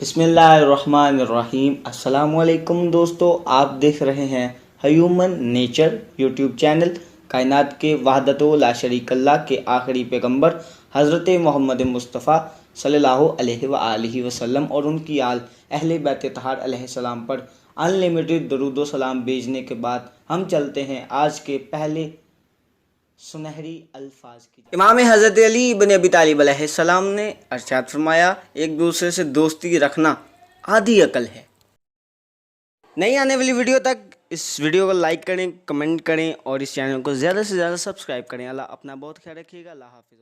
बिस्मिल्लाहिर्रहमानिर्रहीम। अस्सलामुअलैकुम दोस्तों, आप देख रहे हैं ह्यूमन नेचर यूट्यूब चैनल। कायनात के वहदतो ला शरीक अल्लाह के आखिरी पैगंबर हज़रत मोहम्मद मुस्तफ़ा सल्लल्लाहु अलैहि वआलिहि वसल्लम और उनकी आल अहले बैत तहार अलैहिस्सलाम पर अनलिमिटेड दरूद व सलाम भेजने के बाद हम चलते हैं आज के पहले सुनहरी अल्फाज की। इमाम हज़रत अली इब्न अबी तालिब अलैहिस्सलाम ने इरशाद फरमाया, एक दूसरे से दोस्ती रखना आधी अकल है। नई आने वाली वीडियो तक इस वीडियो को लाइक करें, कमेंट करें और इस चैनल को ज़्यादा से ज़्यादा सब्सक्राइब करें। अल्लाह अपना बहुत ख्याल रखिएगा। अल्लाह हाफ़िज़।